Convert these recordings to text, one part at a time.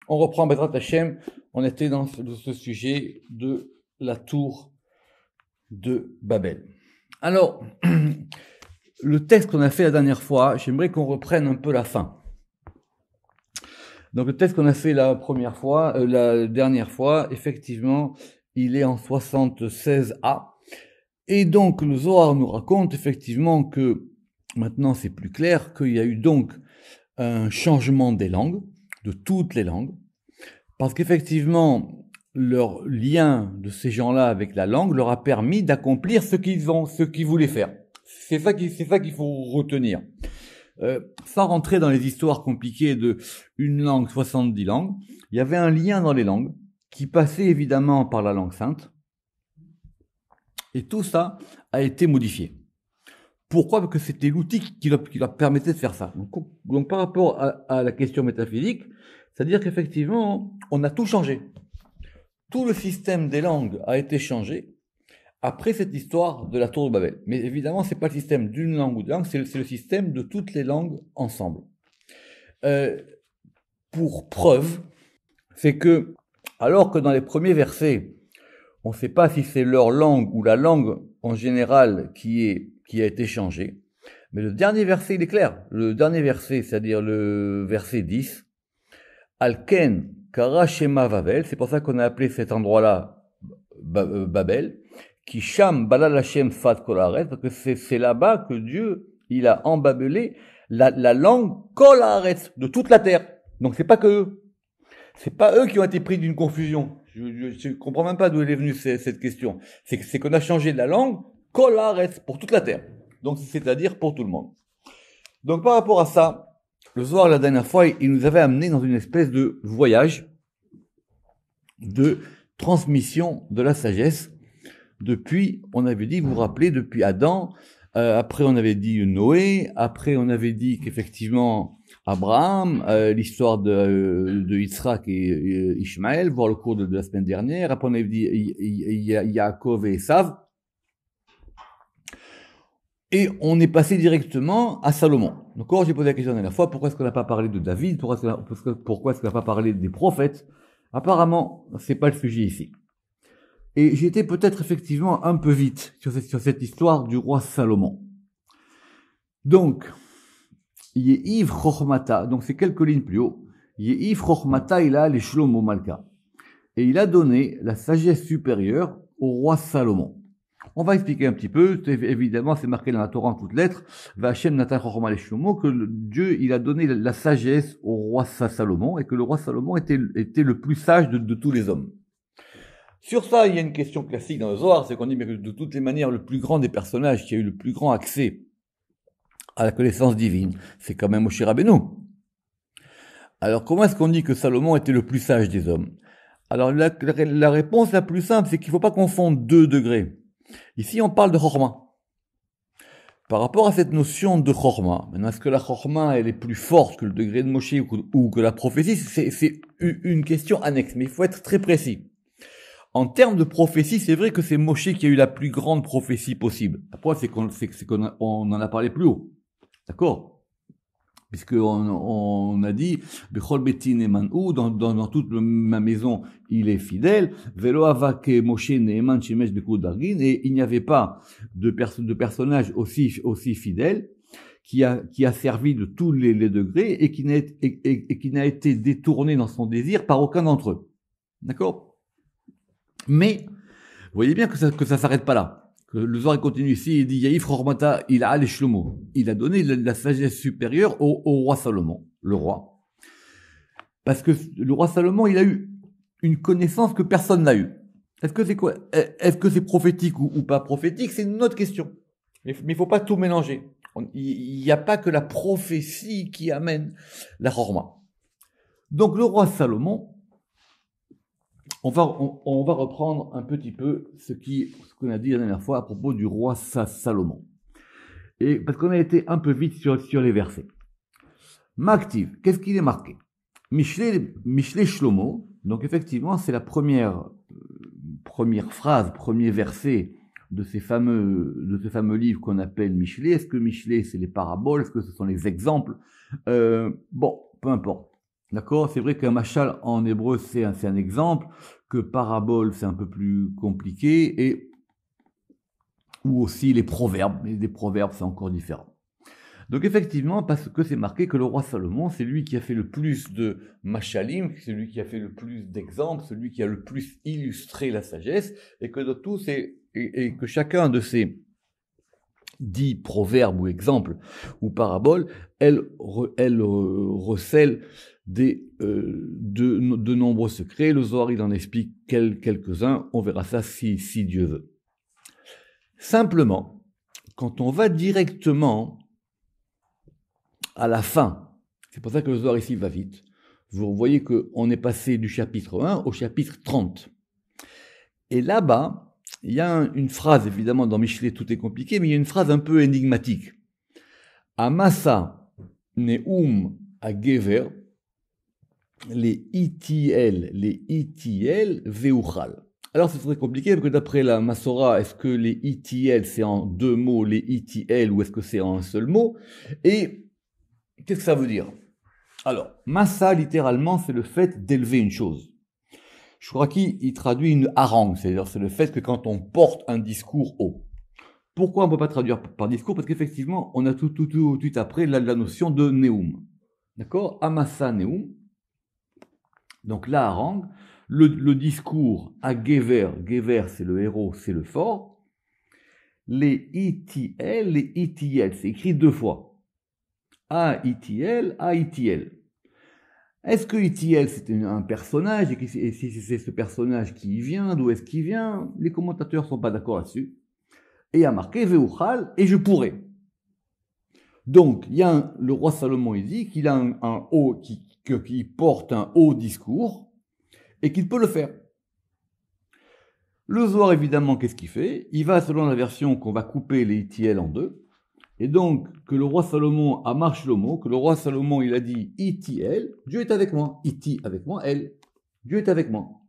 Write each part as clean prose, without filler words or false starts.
On reprend Bezrat Hashem. On était dans ce sujet de la tour de Babel. Alors, le texte qu'on a fait la dernière fois, j'aimerais qu'on reprenne un peu la fin. Donc le texte qu'on a fait la dernière fois, effectivement, il est en 76a. Et donc le Zohar nous raconte effectivement que maintenant c'est plus clair qu'il y a eu donc un changement des langues, de toutes les langues, parce qu'effectivement leur lien de ces gens-là avec la langue leur a permis d'accomplir ce qu'ils voulaient faire. C'est ça qu'il faut retenir. Sans rentrer dans les histoires compliquées de une langue, 70 langues, il y avait un lien dans les langues qui passait évidemment par la langue sainte. Et tout ça a été modifié. Pourquoi? Parce que c'était l'outil qui leur permettait de faire ça. Donc par rapport à la question métaphysique, c'est-à-dire qu'effectivement, on a tout changé. Tout le système des langues a été changé après cette histoire de la tour de Babel. Mais évidemment, c'est pas le système d'une langue ou de langue, c'est le système de toutes les langues ensemble. Pour preuve, c'est que, alors que dans les premiers versets, on ne sait pas si c'est leur langue ou la langue en général qui a été changée, mais le dernier verset, il est clair. Le dernier verset, c'est-à-dire le verset 10, Alken Kara Shema Vavel, c'est pour ça qu'on a appelé cet endroit-là Babel, qui Sham Balal Hashem Fat Kolaret, parce que c'est là-bas que Dieu, il a embabelé la langue Kolaret de toute la terre. Donc c'est pas que eux. C'est pas eux qui ont été pris d'une confusion. Je comprends même pas d'où est venue cette question. C'est qu'on a changé la langue Kolaret pour toute la terre. Donc c'est-à-dire pour tout le monde. Donc par rapport à ça, le soir, la dernière fois, il nous avait amené dans une espèce de voyage de transmission de la sagesse. Depuis, on avait dit, vous vous rappelez, depuis Adam, après on avait dit Noé, après on avait dit qu'effectivement Abraham, l'histoire de Yitzhak et Ishmaël, voir le cours de la semaine dernière, après on avait dit Yaakov et Esav, et on est passé directement à Salomon. Donc quand j'ai posé la question la dernière fois, pourquoi est-ce qu'on n'a pas parlé de David, pourquoi est-ce qu'on n'a pas parlé des prophètes? Apparemment, c'est pas le sujet ici. Et j'étais peut-être effectivement un peu vite sur cette histoire du roi Salomon. Donc, Yehiv Chochmata, donc c'est quelques lignes plus haut, Yehiv Chochmata, il a les Shlomo Malka. Et il a donné la sagesse supérieure au roi Salomon. On va expliquer un petit peu, évidemment c'est marqué dans la Torah en toutes lettres, Vachem Natan Chochma les Shlomo, que Dieu il a donné la sagesse au roi Salomon, et que le roi Salomon était le plus sage de tous les hommes. Sur ça, il y a une question classique dans le Zohar, c'est qu'on dit que de toutes les manières, le plus grand des personnages qui a eu le plus grand accès à la connaissance divine, c'est quand même Moshe Rabbeinu. Alors comment est-ce qu'on dit que Salomon était le plus sage des hommes? Alors la réponse la plus simple, c'est qu'il ne faut pas confondre deux degrés. Ici, on parle de Chorma. Par rapport à cette notion de Chorma, maintenant, est-ce que la Chorma, elle est plus forte que le degré de Moshe ou que la prophétie? C'est une question annexe, mais il faut être très précis. En termes de prophétie, c'est vrai que c'est Moshe qui a eu la plus grande prophétie possible. Après, c'est qu'on en a parlé plus haut. D'accord? Puisqu'on a dit, Bechol Betin Eman'u, dans toute ma maison, il est fidèle. Velo Avak Moshe Neeman Shemesh Bekud Dargin, et il n'y avait pas de personnage aussi fidèle qui a servi de tous les degrés et qui n'a été détourné dans son désir par aucun d'entre eux. D'accord? Mais, vous voyez bien que ça s'arrête pas là. Que le Zohar continue ici, il dit, Yaïf Chormata, il a les Shlomo. Il a donné la sagesse supérieure au roi Salomon, le roi. Parce que le roi Salomon, il a eu une connaissance que personne n'a eue. Est-ce que c'est quoi? Est-ce que c'est prophétique ou pas prophétique? C'est une autre question. Mais il faut pas tout mélanger. Il n'y a pas que la prophétie qui amène la Chorma. Donc, le roi Salomon, on va reprendre un petit peu ce qu'on a dit la dernière fois à propos du roi Salomon. Et parce qu'on a été un peu vite sur les versets. Maktiv, qu'est-ce qu'il est marqué? Mishle Shlomo, donc effectivement c'est la première phrase, premier verset de ce fameux livre qu'on appelle Mishle. Est-ce que Mishle c'est les paraboles? Est-ce que ce sont les exemples? Bon, peu importe. D'accord? C'est vrai qu'un machal en hébreu, c'est un exemple, que parabole, c'est un peu plus compliqué, et ou aussi les proverbes. Mais les proverbes, c'est encore différent. Donc effectivement, parce que c'est marqué que le roi Salomon, c'est lui qui a fait le plus de machalim, c'est lui qui a fait le plus d'exemples, celui qui a le plus illustré la sagesse, et que de tous et que chacun de ces 10 proverbes ou exemples ou paraboles, elle recèle de nombreux secrets. Le Zohar, il en explique quelques-uns, on verra ça si Dieu veut. Simplement, quand on va directement à la fin, c'est pour ça que le Zohar ici va vite, vous voyez qu'on est passé du chapitre 1 au chapitre 30. Et là-bas, il y a une phrase, évidemment, dans Michelet, tout est compliqué, mais il y a une phrase un peu énigmatique. Amasa neum agever, les itiel veuchal. Alors c'est très compliqué parce que d'après la Massora, est-ce que les itiel c'est en 2 mots, les itiel, ou est-ce que c'est en un seul mot? Et qu'est-ce que ça veut dire? Alors, massa, littéralement, c'est le fait d'élever une chose. Je crois qu'il traduit une harangue, c'est-à-dire c'est le fait que quand on porte un discours haut. Pourquoi on ne peut pas traduire par discours? Parce qu'effectivement, on a tout de suite après la notion de neum. D'accord? Amassa neum. Donc la harangue, le discours à Gever, Gever c'est le héros, c'est le fort. Les itiel, c'est écrit 2 fois. A-I-T-L. Est-ce que Itiel c'est un personnage, et si c'est ce personnage qui y vient, d'où est-ce qu'il vient? Les commentateurs ne sont pas d'accord là-dessus. Et il y a marqué Veuchal, et je pourrais. Donc, le roi Salomon, il dit qu'il a un haut, qui porte un haut discours, et qu'il peut le faire. Le Zohar, évidemment, qu'est-ce qu'il fait? Il va, selon la version qu'on va couper les Itiel en 2, et donc, que le roi Salomon a marché le mot, que le roi Salomon, il a dit Itiel, Dieu est avec moi. Iti avec moi, elle. Dieu est avec moi.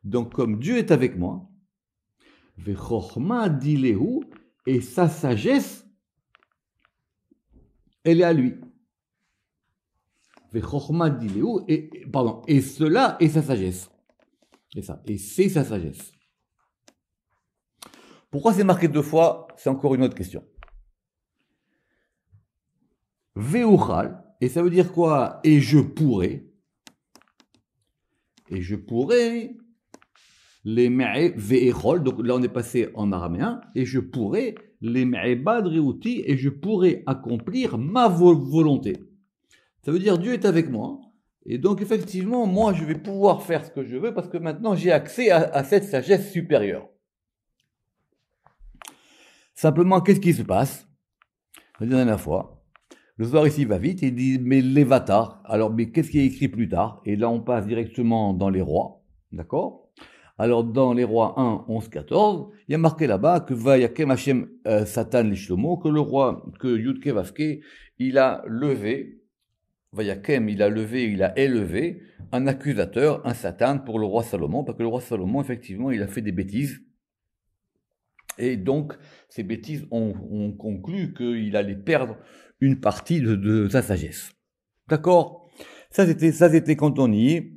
Donc, comme Dieu est avec moi, Vechorma dilehu, et sa sagesse, elle est à lui. Vechorma dilehu, et cela est sa sagesse. Et c'est sa sagesse. Pourquoi c'est marqué 2 fois? C'est encore une autre question. Veuchal, et ça veut dire quoi? Et je pourrais, les me'e ve'echol, donc là on est passé en araméen, et je pourrais, les me'ebad reuti, et je pourrais accomplir ma volonté. Ça veut dire Dieu est avec moi, et donc effectivement, moi je vais pouvoir faire ce que je veux, parce que maintenant j'ai accès à cette sagesse supérieure. Simplement, qu'est-ce qui se passe? La dernière fois, le Zohar ici va vite, il dit, mais l'Evatar, alors, mais qu'est-ce qui est écrit plus tard? Et là, on passe directement dans les rois, d'accord? Alors, dans les rois 1, 11, 14, il y a marqué là-bas que Vayakem Hashem Satan Lishlomo, que le roi, que Yudke Vavke, il a levé, Vayakem, il a élevé un accusateur, un Satan pour le roi Salomon, parce que le roi Salomon, effectivement, il a fait des bêtises. Et donc, ces bêtises ont conclu qu'il allait perdre une partie de sa sagesse. D'accord? Ça c'était quand on y est.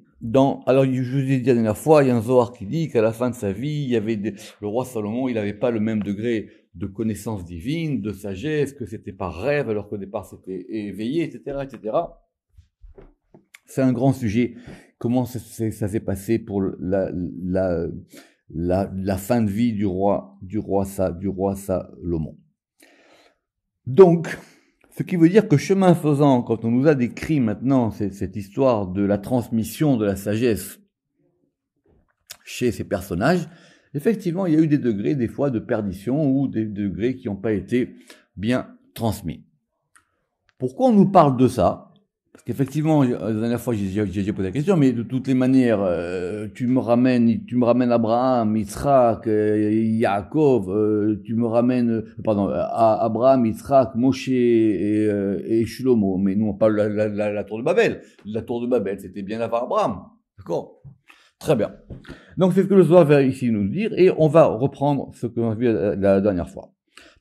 Alors, je vous ai dit la dernière fois, il y a un Zohar qui dit qu'à la fin de sa vie, il y avait le roi Salomon, il n'avait pas le même degré de connaissance divine, de sagesse, que c'était par rêve, alors qu'au départ c'était éveillé, etc., etc. C'est un grand sujet. Comment ça s'est passé pour la fin de vie du roi Salomon. Donc, ce qui veut dire que chemin faisant, quand on nous a décrit maintenant cette histoire de la transmission de la sagesse chez ces personnages, effectivement, il y a eu des degrés, des fois, de perdition ou des degrés qui n'ont pas été bien transmis. Pourquoi on nous parle de ça? Parce qu'effectivement, la dernière fois, j'ai posé la question, mais de toutes les manières, tu me ramènes Abraham, Yitzhak, Yaakov, tu me ramènes, Abraham, Yitzhak, Moshe et Shlomo. Mais nous, on parle de la tour de Babel. La tour de Babel, c'était bien avant Abraham. D'accord? Très bien. Donc, c'est ce que le Zohar va ici nous dire, et on va reprendre ce qu'on a vu la dernière fois.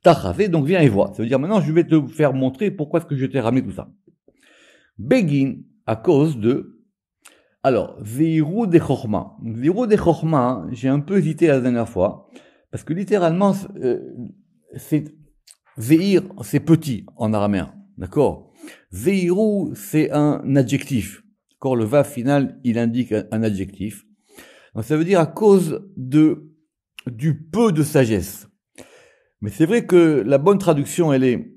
Tachavé, donc viens et vois. Ça veut dire, maintenant, je vais te faire montrer pourquoi est-ce que je t'ai ramené tout ça. Begin, à cause de Alors, Veirou de Chorma. Veirou de Chorma, j'ai un peu hésité la dernière fois, parce que littéralement, c'est Veir, c'est petit en araméen, d'accord? Veirou, c'est un adjectif. D'accord, le va final, il indique un adjectif. Donc, ça veut dire à cause du peu de sagesse. Mais c'est vrai que la bonne traduction, elle est,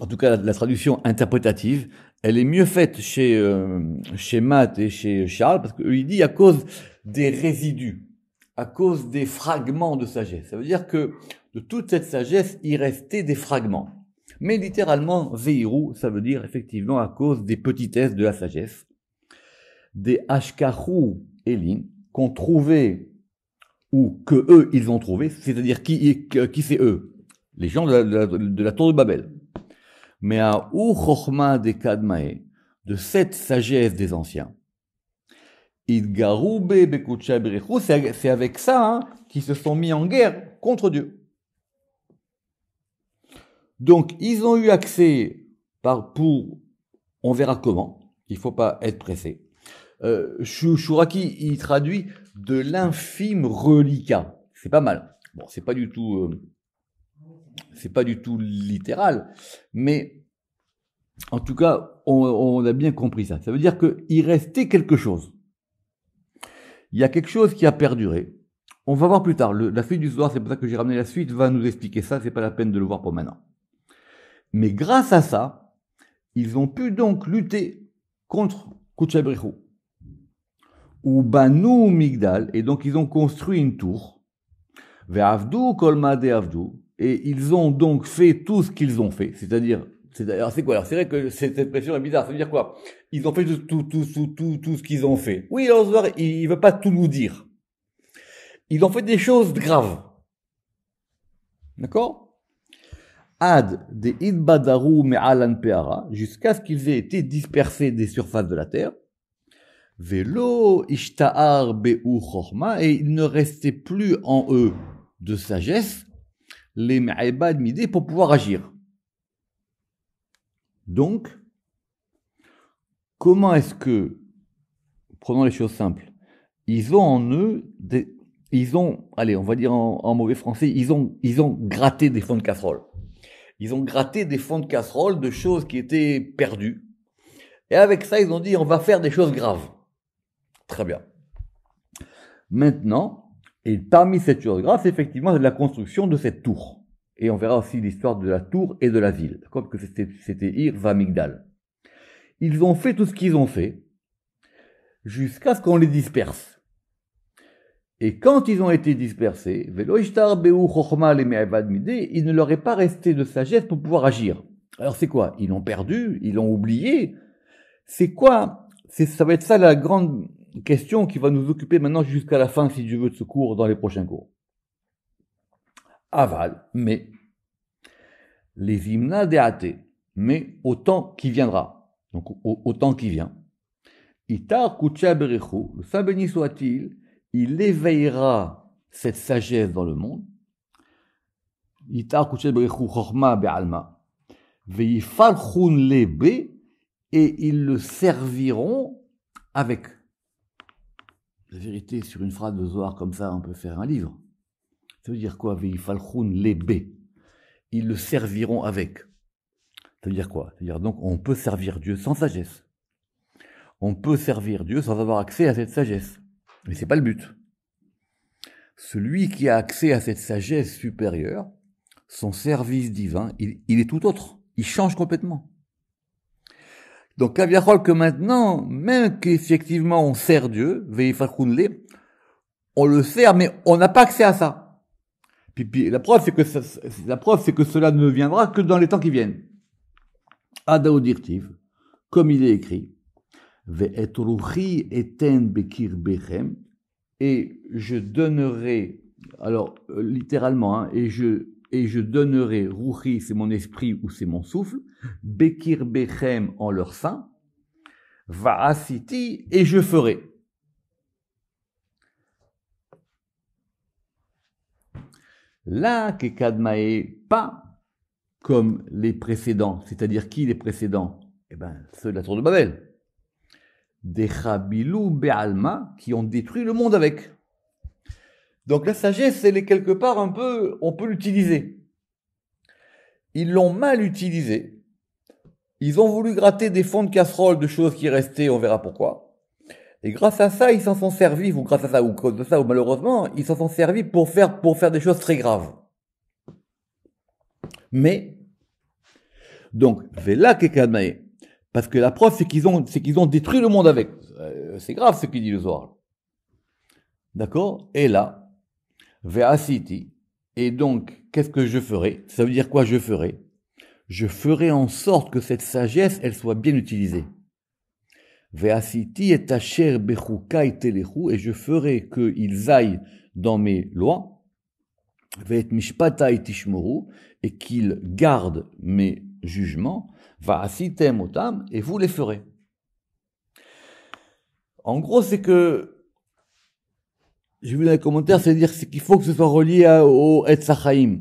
en tout cas la traduction interprétative, elle est mieux faite chez Matt et chez Charles, parce qu'il dit à cause des résidus, à cause des fragments de sagesse. Ça veut dire que de toute cette sagesse, il restait des fragments. Mais littéralement, Veirou, ça veut dire effectivement à cause des petitesses de la sagesse, des Ashkahu Elin, qu'on trouvait, ou que eux, ils ont trouvé, c'est-à-dire qui c'est eux? Les gens de la tour de Babel. Mais à ou Chochma des Kadmae, de cette sagesse des anciens. Idgaroube Bekucha Berechu, c'est avec ça qu'ils se sont mis en guerre contre Dieu. Donc, ils ont eu accès on verra comment, il faut pas être pressé. Shuraki, il traduit de l'infime reliquat. C'est pas mal. Bon, c'est pas du tout littéral, mais en tout cas, on a bien compris ça. Ça veut dire qu'il restait quelque chose. Il y a quelque chose qui a perduré. On va voir plus tard. La suite du soir, c'est pour ça que j'ai ramené la suite, va nous expliquer ça. C'est pas la peine de le voir pour maintenant. Mais grâce à ça, ils ont pu donc lutter contre Kuchabrihu. Ou Banu Migdal, et donc ils ont construit une tour. Ve'avdu kolmade avdu, et ils ont donc fait tout ce qu'ils ont fait. C'est-à-dire, c'est quoi? Alors c'est vrai que cette expression est bizarre. Ça veut dire quoi? Ils ont fait tout ce qu'ils ont fait. Oui, alors il veut pas tout nous dire. Ils ont fait des choses graves. D'accord? Ad de idbadaru me'alan peara, jusqu'à ce qu'ils aient été dispersés des surfaces de la terre. Velo ishta'ar be'u chorma, et il ne restait plus en eux de sagesse, les me'ebad midé, pour pouvoir agir. Donc, comment est-ce que, prenons les choses simples, ils ont en eux allez, on va dire en mauvais français, ils ont gratté des fonds de casserole. Ils ont gratté des fonds de casserole de choses qui étaient perdues. Et avec ça, ils ont dit, on va faire des choses graves. Très bien. Maintenant, et parmi cette chose grave, c'est effectivement la construction de cette tour. Et on verra aussi l'histoire de la tour et de la ville. Comme que c'était Ir Vamigdal. Ils ont fait tout ce qu'ils ont fait, jusqu'à ce qu'on les disperse. Et quand ils ont été dispersés, il ne leur est pas resté de sagesse pour pouvoir agir. Alors c'est quoi? Ils l'ont perdu, ils l'ont oublié. C'est quoi? Ça va être ça la grande question qui va nous occuper maintenant jusqu'à la fin, si Dieu veut, de ce cours, dans les prochains cours. Aval, mais les hymnas des athées, mais au temps qui viendra, donc au temps qui vient. Itar Kucha Berechu, le Saint béni soit-il, il éveillera cette sagesse dans le monde. Itar Kucha Berechu Chorma Be'alma, Veifalchun Lebe, et ils le serviront avec. La vérité, sur une phrase de Zohar comme ça, on peut faire un livre. Ça veut dire quoi? Veifalchun Lebe. Ils le serviront avec. Ça veut dire quoi? C'est-à-dire donc on peut servir Dieu sans sagesse. On peut servir Dieu sans avoir accès à cette sagesse. Mais c'est pas le but. Celui qui a accès à cette sagesse supérieure, son service divin, il est tout autre. Il change complètement. Donc, Kaviachol, que maintenant, même qu'effectivement on sert Dieu, on le sert, mais on n'a pas accès à ça. Puis la preuve, c'est que cela ne viendra que dans les temps qui viennent. Adao dirtiv, comme il est écrit, Ve'et ruchi eten bekir bechem, et je donnerai, alors littéralement, et je donnerai, ruchi c'est mon esprit ou c'est mon souffle, bekir bechem en leur sein, va'asiti, et je ferai. Là, Kekadmae, pas comme les précédents, c'est-à-dire qui les précédents? Eh ben, ceux de la tour de Babel. des chabilou be'alma, qui ont détruit le monde avec. Donc la sagesse, elle est quelque part un peu, on peut l'utiliser. Ils l'ont mal utilisée. Ils ont voulu gratter des fonds de casserole de choses qui restaient, on verra pourquoi. Et grâce à ça, ils s'en sont servis, ou grâce à ça, ou cause de ça, ou malheureusement, ils s'en sont servis pour faire des choses très graves. Mais, donc, Vela Kekadmae, parce que la preuve, c'est qu'ils ont détruit le monde avec. C'est grave ce qu'il dit le Zohar. D'accord? Et là, Ve'asiti, et donc, qu'est-ce que je ferai? Ça veut dire quoi je ferai? Je ferai en sorte que cette sagesse, elle soit bien utilisée. Ve'asiti et asher bechukai telechu, et je ferai qu'ils aillent dans mes lois. Ve'et mishpatai tishmoru, et qu'ils gardent mes jugements. Va'asitem otam, et vous les ferez. En gros, c'est que, j'ai vu dans les commentaires, c'est-à-dire qu'il faut que ce soit relié au Etzachaim.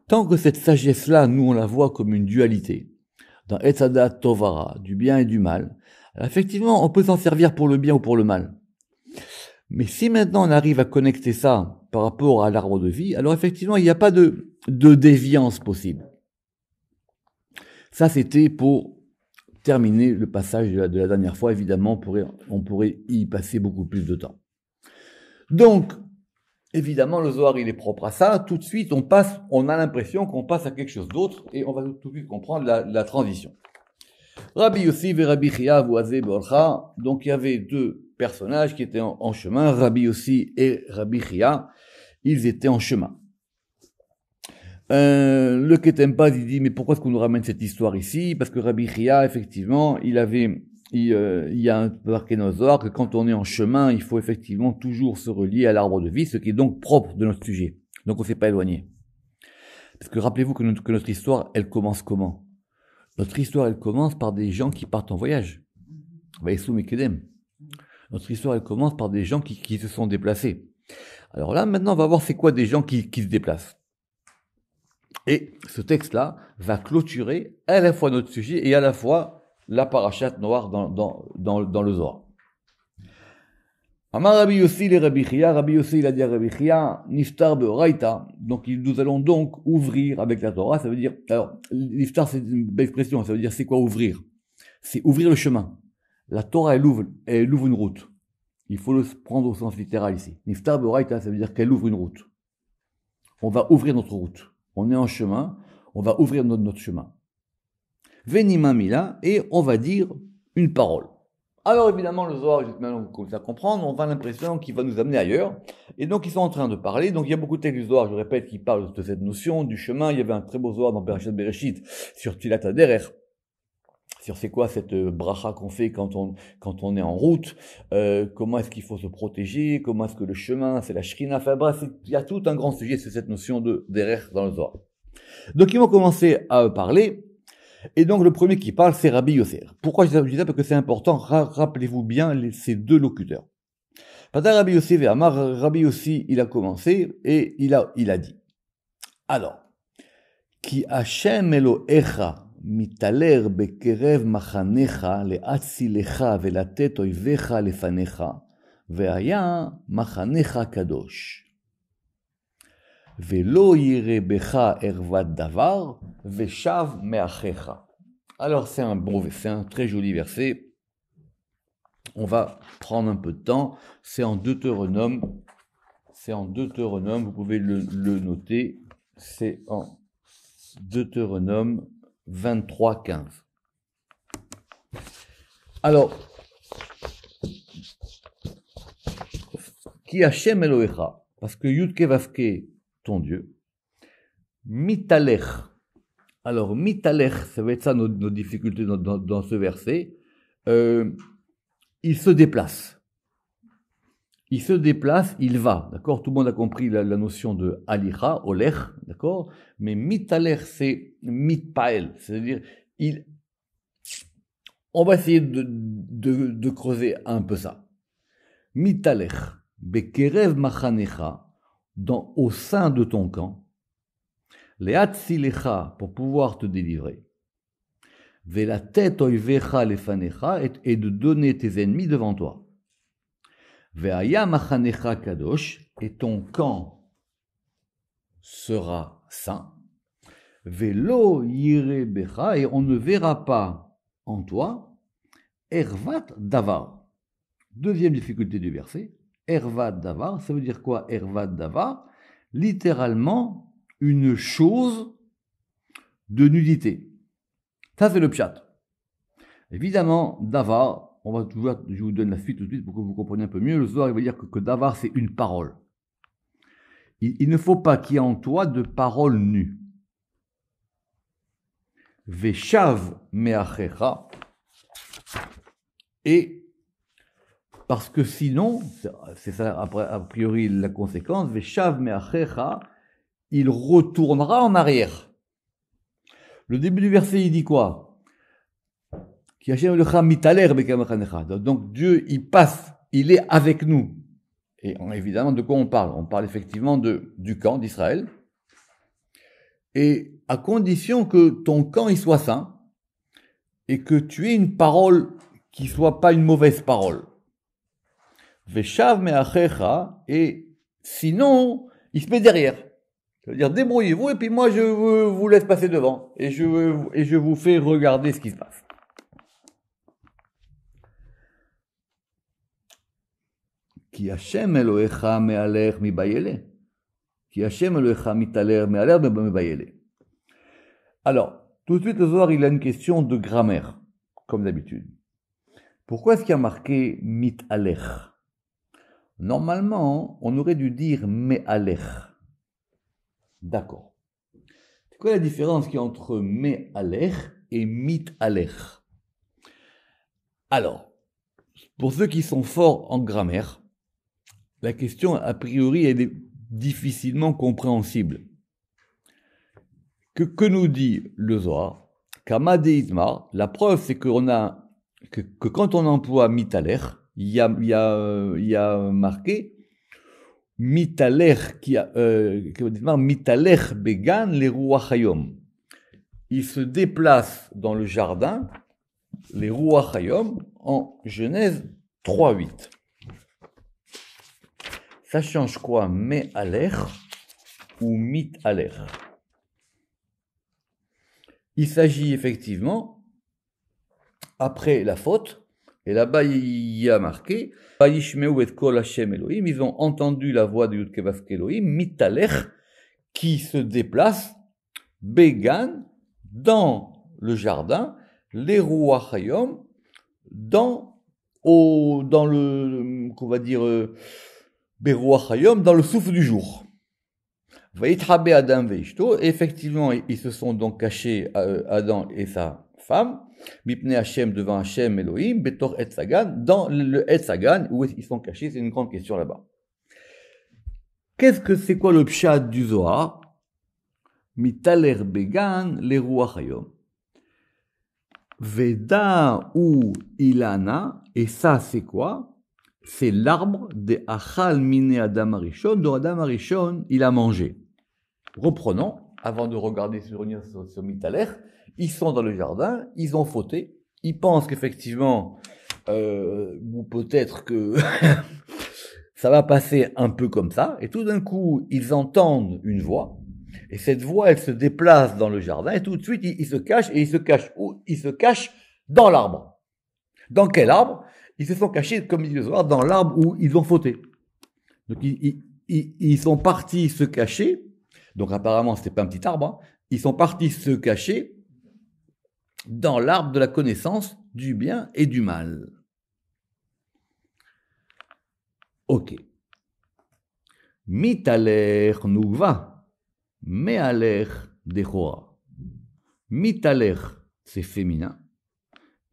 Tant que cette sagesse-là, nous, on la voit comme une dualité, dans Etzadat Tovara, du bien et du mal, alors effectivement, on peut s'en servir pour le bien ou pour le mal. Mais si maintenant on arrive à connecter ça par rapport à l'arbre de vie, alors effectivement, il n'y a pas de déviance possible. Ça, c'était pour terminer le passage de la dernière fois. Évidemment, on pourrait y passer beaucoup plus de temps. Donc, évidemment, le Zohar, il est propre à ça. Tout de suite, on a l'impression qu'on passe à quelque chose d'autre et on va tout de suite comprendre la transition. Rabbi Yossi et Rabbi Chia voisé Beorcha. Donc, il y avait deux personnages qui étaient en chemin. Rabbi Yossi et Rabbi Chia, ils étaient en chemin. Le Ketempaz, il dit, mais pourquoi est-ce qu'on nous ramène cette histoire ici? Parce que Rabbi Chia, effectivement, il y a un marqué dans le Zohar que quand on est en chemin, il faut effectivement toujours se relier à l'arbre de vie, ce qui est donc propre de notre sujet. Donc on ne s'est pas éloigné. Parce que rappelez-vous que notre histoire, elle commence comment? Notre histoire, elle commence par des gens qui partent en voyage. Vaïsoum et Kedem. Notre histoire, elle commence par des gens qui se sont déplacés. Alors là, maintenant, on va voir c'est quoi des gens qui se déplacent. Et ce texte-là va clôturer à la fois notre sujet et à la fois la parachate noire dans le Zohar. Amar Rabbi Yossi le Rabbi Chia, Rabbi Yossi il a dit à Rabbi Chia, Niftar be'oraita, donc nous allons donc ouvrir avec la Torah, ça veut dire, alors, Niftar c'est une belle expression, ça veut dire c'est quoi ouvrir? C'est ouvrir le chemin. La Torah elle ouvre une route. Il faut le prendre au sens littéral ici. Niftar be'oraita, ça veut dire qu'elle ouvre une route. On va ouvrir notre route. On est en chemin, on va ouvrir notre chemin. Venima mila, et on va dire une parole. Alors évidemment, le Zohar, maintenant vous commencez à comprendre, on a l'impression qu'il va nous amener ailleurs. Et donc ils sont en train de parler, donc il y a beaucoup de textes du Zohar, je répète, qui parlent de cette notion du chemin. Il y avait un très beau Zohar dans Bereshit Bereshit sur Tilat Haderer, sur c'est quoi cette bracha qu'on fait quand on est en route, comment est-ce qu'il faut se protéger, comment est-ce que le chemin, c'est la shrina, enfin bref, il y a tout un grand sujet, c'est cette notion de derer dans le Zohar. Donc ils vont commencer à parler, et donc le premier qui parle, c'est Rabbi Yossi. Pourquoi je dis ça? Parce que c'est important, rappelez-vous bien ces deux locuteurs. Rabbi Yossi Rabbi Yossi, il a commencé, et il a dit, alors, Ki Hashem Elohecha mitaler bekerev machanecha le'atzilecha ve'latet oivecha lefanecha ve'aya machanecha kadosh ve'lo yire becha ervat davar ve'shav me'achecha. Alors c'est un très joli verset. On va prendre un peu de temps. C'est en Deutéronome. Vous pouvez le noter. C'est en Deutéronome 23, 15. Alors, Ki Hashem Elohecha, parce que Yudke Vavke, ton Dieu, Mitalech. Alors, Mitalech, ça va être ça nos difficultés dans ce verset. Il se déplace. Il va, d'accord? Tout le monde a compris la notion de alicha, olech, d'accord? Mais mitalech, c'est mitpael, c'est-à-dire, on va essayer de creuser un peu ça. Mitalech, bekerev machanecha, au sein de ton camp, leatzilecha, pour pouvoir te délivrer, Velatet oivecha lefanecha, et de donner tes ennemis devant toi. Ve'aya machanecha kadosh, et ton camp sera saint. Ve'lo yire becha, et on ne verra pas en toi ervat davar. Deuxième difficulté du verset, ervat davar, ça veut dire quoi ervat davar? Littéralement, une chose de nudité. Ça, c'est le pshat. Évidemment, davar, je vous donne la suite tout de suite pour que vous compreniez un peu mieux. Le Zohar, il va dire que davar, c'est une parole. Il ne faut pas qu'il y ait en toi de paroles nues. Veshav me'achecha. Et parce que sinon, c'est ça a priori la conséquence, Veshav me'achecha, il retournera en arrière. Le début du verset, il dit quoi? Donc Dieu, il passe, il est avec nous. Et évidemment, de quoi on parle? On parle effectivement du camp d'Israël. Et à condition que ton camp il soit saint, et que tu aies une parole qui soit pas une mauvaise parole. Veshav me'achecha, et sinon, il se met derrière. C'est-à-dire, débrouillez-vous, et puis moi, je vous laisse passer devant, et je vous fais regarder ce qui se passe. Ki Hashem Elohecha me'aler mibayele. Ki Hashem Elohecha mitaler me'aler mibayele. Alors, tout de suite, le Zohar, il a une question de grammaire, comme d'habitude. Pourquoi est-ce qu'il y a marqué mitaler? Normalement, on aurait dû dire me'aler. D'accord. C'est quoi la différence qu'il y a entre me'aler et mitaler? Alors, pour ceux qui sont forts en grammaire, la question, a priori, elle est difficilement compréhensible. Que nous dit le Zohar? Kama deitmar, la preuve, c'est que quand on emploie mitaler, il y a marqué mitaler mitaler began les ruach hayom. Il se déplace dans le jardin, les ruach hayom, en Genèse 3:8. Ça change quoi, me'aler ou mitaler? Il s'agit effectivement, après la faute, et là-bas il y a marqué, Vayishmeu et kol Hashem Elohim, ils ont entendu la voix de Yud-Kei Vav-Kei Elohim, mitaler, qui se déplace, began, dans le jardin, les ruach hayom, dans le, qu'on va dire, beruach hayom, dans le souffle du jour. Vayitchabe Adam veishto, effectivement, ils se sont donc cachés, Adam et sa femme, Mipnei Hashem, devant Hashem Elohim, Betor Etz Hagan, dans le Etz Hagan, où ils sont cachés, c'est une grande question là-bas. C'est quoi le pshat du Zohar? Mitaler began les ruach hayom. Veda ou ilana, et ça c'est quoi? C'est l'arbre des achal mine Adam Arishon, dont Adam Arishon il a mangé. Reprenons, avant de regarder sur Mitaler, ils sont dans le jardin, ils ont fauté, ils pensent qu'effectivement, ou peut-être que ça va passer un peu comme ça, et tout d'un coup, ils entendent une voix, et cette voix, elle se déplace dans le jardin, et tout de suite, ils se cachent, et ils se cachent où? Ils se cachent dans l'arbre. Dans quel arbre? Ils se sont cachés, comme dit le Zohar, dans l'arbre où ils ont fauté. Donc, ils sont partis se cacher. Donc, apparemment, c'était pas un petit arbre. Hein. Ils sont partis se cacher dans l'arbre de la connaissance du bien et du mal. Ok. Mitaler nouva, mealer dechora. Mitaler, c'est féminin.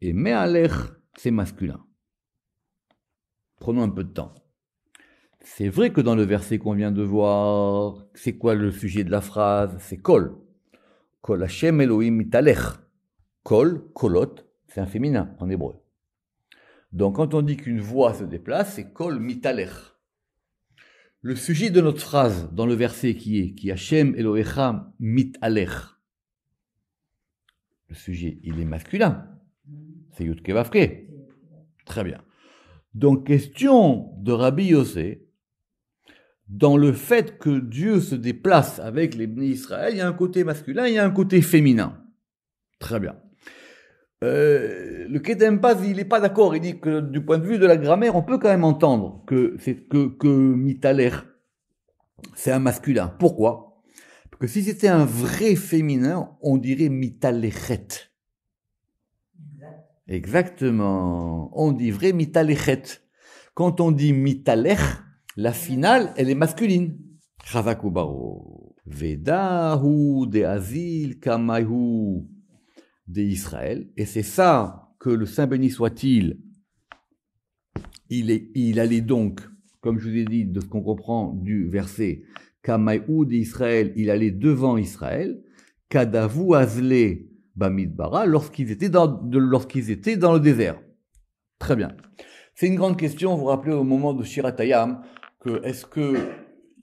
Et mealer, c'est masculin. Prenons un peu de temps. C'est vrai que dans le verset qu'on vient de voir, c'est quoi le sujet de la phrase? C'est kol. Kol Hashem Elohim mitalech. Kol, kolot, c'est un féminin en hébreu. Donc quand on dit qu'une voix se déplace, c'est kol mitalech. Le sujet de notre phrase dans le verset qui est Ki Hashem Elohecha mitalech. Le sujet, il est masculin. C'est Yudke Vavke. Très bien. Donc, question de Rabbi Yossé, dans le fait que Dieu se déplace avec les Bnei Israël, il y a un côté masculin, il y a un côté féminin. Très bien. Le Ketem Paz, il n'est pas d'accord. Il dit que du point de vue de la grammaire, on peut quand même entendre que Mitaler, c'est un masculin. Pourquoi? Parce que si c'était un vrai féminin, on dirait Mitalechet. Exactement. On dit vrai Mitalechet. Quand on dit Mitalech, la finale, elle est masculine. Chavakubaro. Vedahu de Azil Kamahu de Israël. Et c'est ça que le Saint béni soit-il, il allait donc, comme je vous ai dit, de ce qu'on comprend du verset, Kamahu d'Israël, il allait devant Israël, Kadavu Azle Bamidbara, lorsqu'ils étaient dans le désert. Très bien. C'est une grande question, vous vous rappelez au moment de Shiratayam, que est-ce que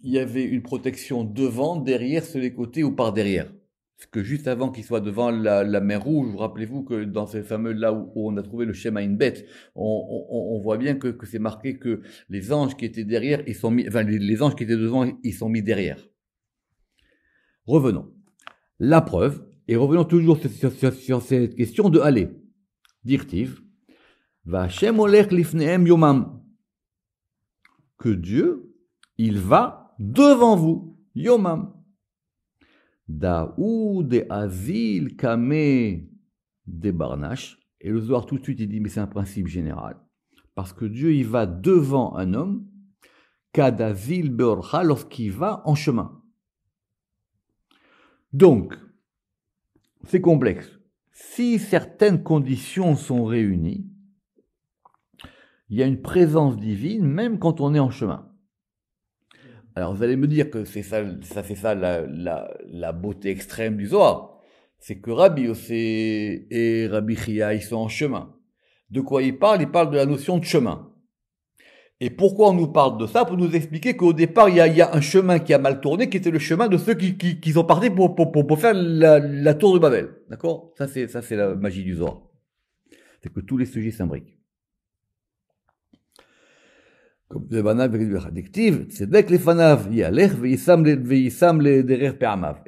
il y avait une protection devant, derrière, sur les côtés ou par derrière? Parce que juste avant qu'il soit devant la mer Rouge, vous rappelez-vous que dans ces fameux là où on a trouvé le Shema Inbet, on voit bien que c'est marqué que les anges qui étaient derrière, ils sont mis, enfin les anges qui étaient devant, ils sont mis derrière. Revenons. La preuve, et revenons toujours sur cette question de aller. Dirtiv, va Hashem olech lifnehem yomam. Que Dieu, il va devant vous, yomam. Daou de Azil Kame de Barnash. Et le Zohar tout de suite il dit mais c'est un principe général. Parce que Dieu il va devant un homme, Kadazil Beorcha, lorsqu'il va en chemin. Donc, c'est complexe. Si certaines conditions sont réunies, il y a une présence divine même quand on est en chemin. Alors vous allez me dire que c'est ça la beauté extrême du Zohar. C'est que Rabbi Yossé et Rabbi Chia, ils sont en chemin. De quoi ils parlent? Ils parlent de la notion de chemin. Et pourquoi on nous parle de ça? Pour nous expliquer qu'au départ, il y a un chemin qui a mal tourné, qui était le chemin de ceux qui sont partis pour faire la tour de Babel. D'accord? Ça c'est la magie du Zohar. C'est que tous les sujets s'imbriquent. Et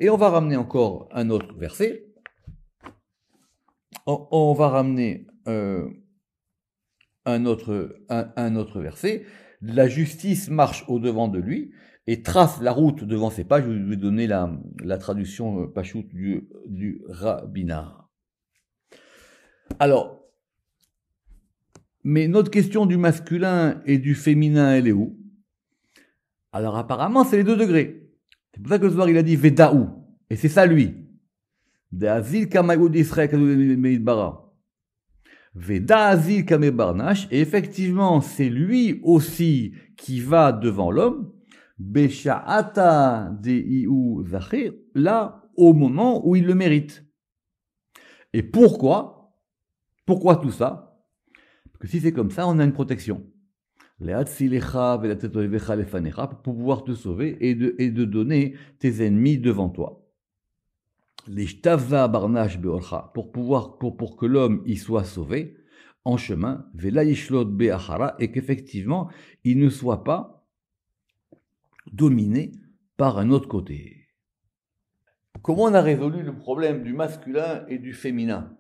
on va ramener encore un autre verset. On va ramener un autre verset. La justice marche au-devant de lui et trace la route devant ses pas. Je vais donner la traduction pachoute du rabbinat. Alors, mais notre question du masculin et du féminin, elle est où? Alors apparemment, c'est les 2 degrés. C'est pour ça que le Zohar, il a dit Vedaou. Et c'est ça lui. De'azil kamaïou d'Israël kadou meidbara. Veda'azil kamé barnash. Et effectivement, c'est lui aussi qui va devant l'homme. Besha'ata de'iou zachir. Là, au moment où il le mérite. Et pourquoi? Pourquoi tout ça? Parce que si c'est comme ça, on a une protection. Pour pouvoir te sauver et de donner tes ennemis devant toi. Pour que l'homme y soit sauvé en chemin, et qu'effectivement, il ne soit pas dominé par un autre côté. Comment on a résolu le problème du masculin et du féminin?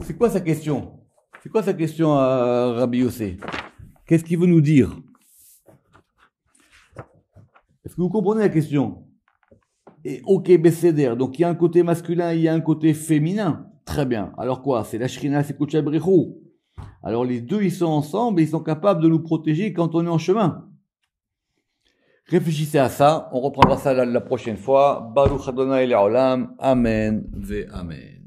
C'est quoi sa question? C'est quoi sa question à Rabbi Yossé? Qu'est-ce qu'il veut nous dire? Est-ce que vous comprenez la question? Et ok, Besséder, donc il y a un côté masculin, il y a un côté féminin. Très bien. Alors quoi? C'est la Shrina, c'est Kodesh Brechou. Alors les deux, ils sont ensemble et ils sont capables de nous protéger quand on est en chemin. Réfléchissez à ça. On reprendra ça la prochaine fois. Baruch Adonai Le'olam. Amen ve Amen.